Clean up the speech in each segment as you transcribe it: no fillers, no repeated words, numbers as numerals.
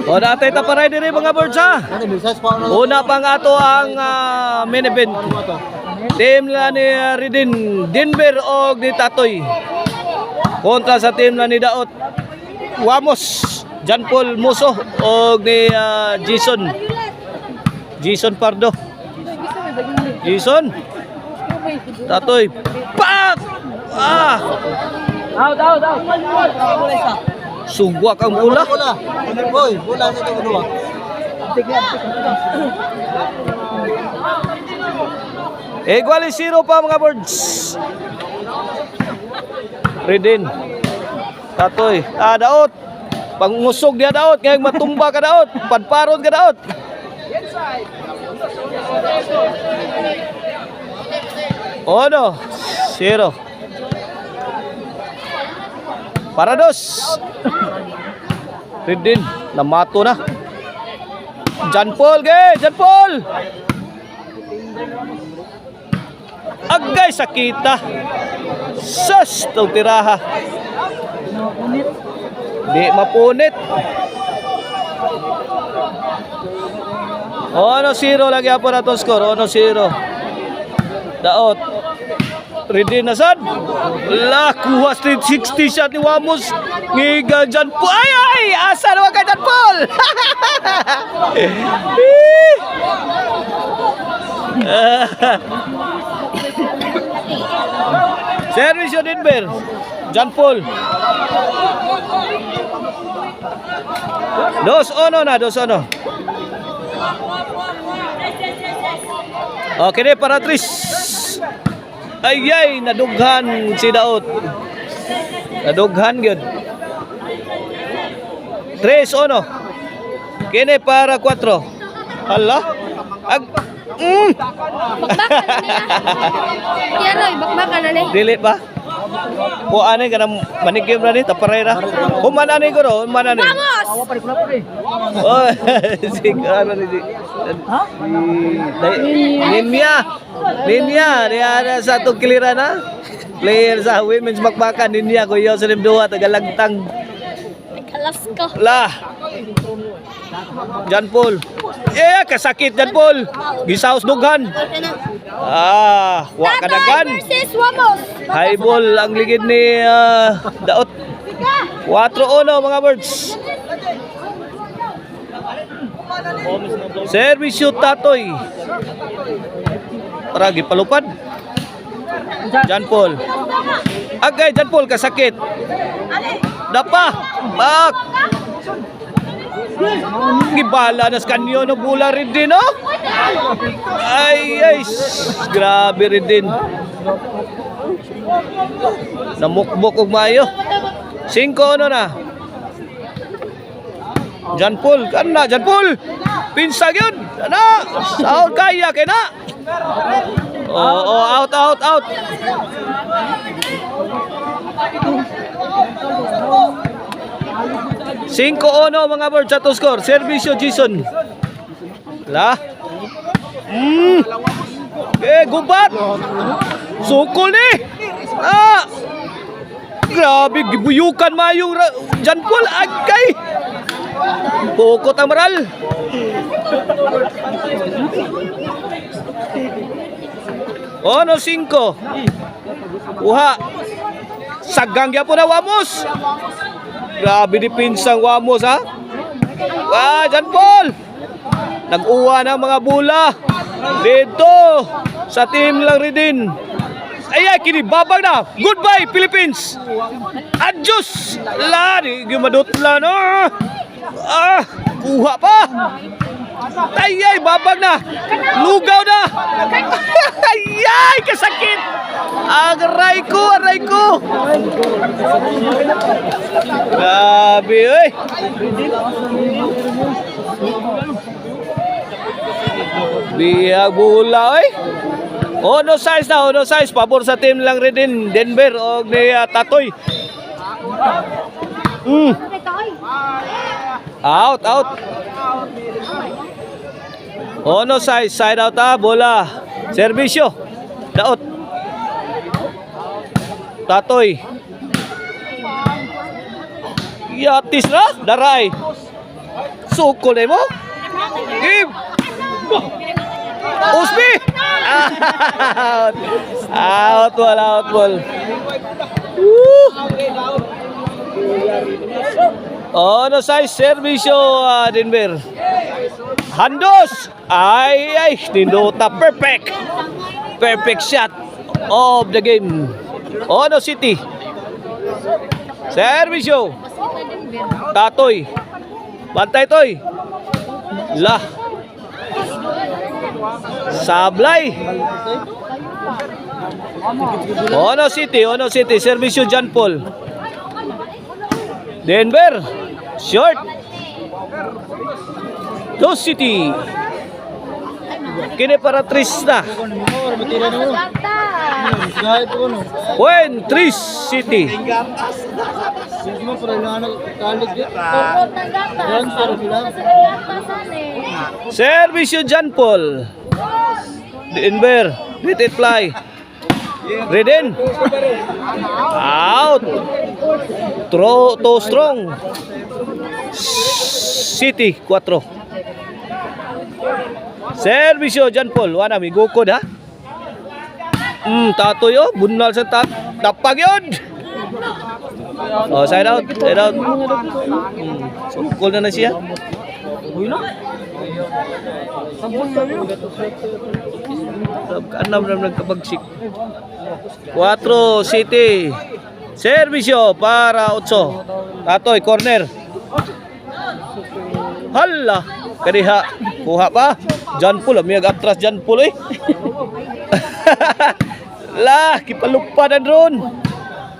O natay taparay diri mga birds ha. Una pang ato ang main event. Team la ni Ridin Denver og ni Tatoy. Kontra sa team la ni Daot Wamos, John Paul Muso og ni Jason Pardo. Jason Tatoy pak! Out. Sugwa kang bola. Boy, bola sa ito dua. Equal 0 pa mga birds. Redin Tatoy Daot pangusog dia Daot ngayong matumba ka Daot, padparon ka Daot. Ono 0 para dos. Redin namato na. John Paul John Paul. Agay sakita. Sus tong tiraha. Di mapunit. Ono 0 lagi apa na to score. Ono 0. Daot Redin na sad. La kuha 360 shot ni Wamos. Ngiga John Paul. Ay asa naman kay John Paul. Service yun Denver John Paul. 2-1 na 2-1. Okay na para Tris. Ay nadughan si Daot. Nadughan gyud. 3-1. Kini para 4. Hala. Bakbakan na niya. Dili ba? O ani ka nang manigim na ni taparera. Humana ni ko ro, humana ni. Vamos! Oh, siguro ni. Ha? Linya, dia sa to kiliran na. Player sa women's bakbakan Linya ko yo sa limduwa tagalagtang. Kalas ko. Lah. John Paul. Kasakit John Paul. Gisaos dughan. Wa kadagan. Versus Wamos. High ball ang ligid ni Daot. 4-1 mga birds. Service shoot Tatoy. Para gipalupad. John Paul. Agay John Paul kasakit. Dapa. Bak. Gibala na sa kanyo no bola rin din no. Ay grabe rin din. Namukbok og maayo. 5 na. John Paul, kana John Paul. Pinsa gyud. Ana, saud kaya kay na. Out. 5-1 mga birds sa to score. Servisyo Jason. La. Gubat. Sukol ni. Grabe gibuyukan mayong John Paul agay. Pukot ang maral. Ono 5. Uha. Sagang gyapon na Wamos. Grabe ni pinsang Wamos ha. John Paul. Nag-uwa ng mga bola dito sa team lang Ridin. Kini babag na. Goodbye Philippines. Adios. Lari gimadutla no. Kuha pa. Babag na. Lugaw na. Kasakit. Aray ko. Grabe Biyag bola Ono size pabor sa team lang Ridin Denver og ni Tatoy. Out. Ono side out bola. Servisyo. Daot. Yatis na, daray. Sukol na mo. Game. Usbi. Out. Out ball. Woo. Ono size servisyo Denver. Handos. Ay, nindota perfect. Perfect shot of the game. Ono City. Servisyo. Tatoy. Bantay toy. Lah. Sablay. Ono City. Servisyo John Paul. Denver. Short. Dos City. Kini para Trista. Buen Tris City. Servisyo John Paul. Denver. Let it fly. Reden. Out. Throw to strong. City 4. Servisyo John Paul. Wana mi gukod ha. Tatoy oh, bunal sa tapag yun. Oh, side out. Sukol na siya. Kanam na nagkabagsik. 4 City. Servisyo para 8. Tatoy corner. Hala, kadiha kuha pa. John Paul, amiyag atras John Paul eh. Lah, kipalupa na drone.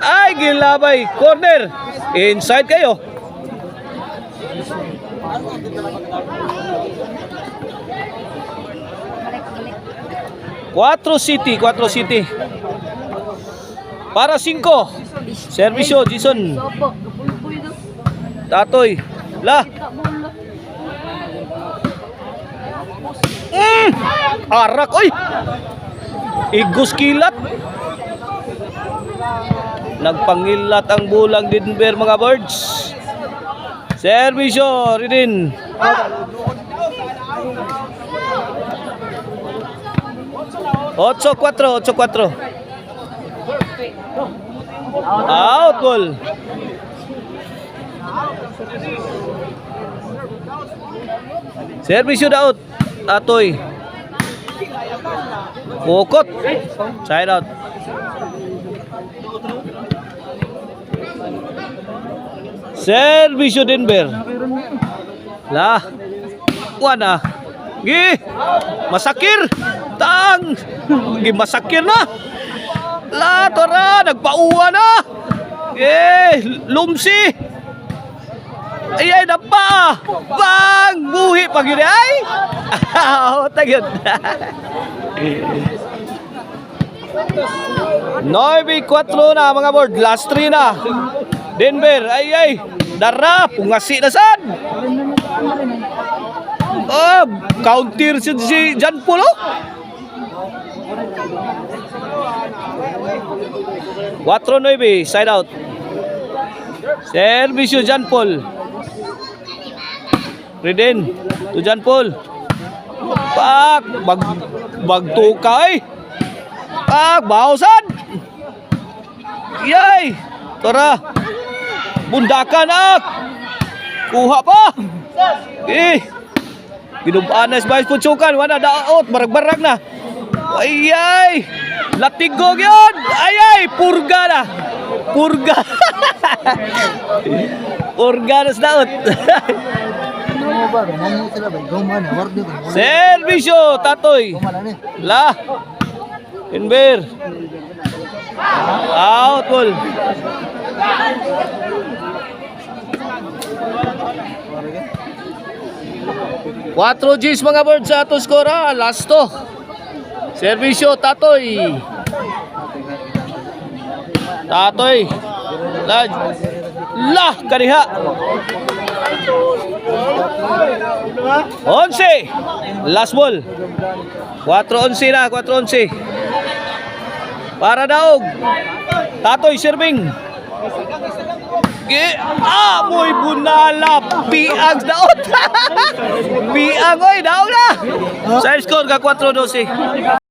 Ay, gilabay. Corner. Inside kayo. Cuatro City. Para 5. Servisyo, Jason. Tatoy. Lah. Arak, oy. Igus kilat. Nagpangilat ang bulang Denver mga birds. Servisyo rin. Ocho 4. Out goal. Servisyo daot. Atoy. Bukot. Side out. Servisyo Denver. Lah. Wana. Gi. Masakir. Tang. Gi masakir na. La tora nagpauwa na. Lumsi. Ay napa. Bang buhi pag yun ay. Tagyan. 9-4 na mga board. Last 3 na. Denver. Ay. Dara. Pungasi na sad. Counter si John Paul. 4-9. Side out. Servisyo John Paul. Reden to John Paul. Pak bagtukay. Pak bausan. Yay. Tara. Bundakan ak. Kuha pa. Ginubaan na sa punsukan. Wala daot. Barag-barag na. Ay. Latigog yun. Ay. Purga na. Purga. Purga na sa daot. Servisyo Tatoy. Lah. Denver. Out goal. Quatro Gs mga birds sa ato skora. Last to. Servisyo Tatoy. Lah kaniha. 11. Last ball. 4-11 na, 4-11. Para daog. Tatoy serving. Amoy bunala. Piang daot. Piang oy, daog na. Sa score ka 4-12.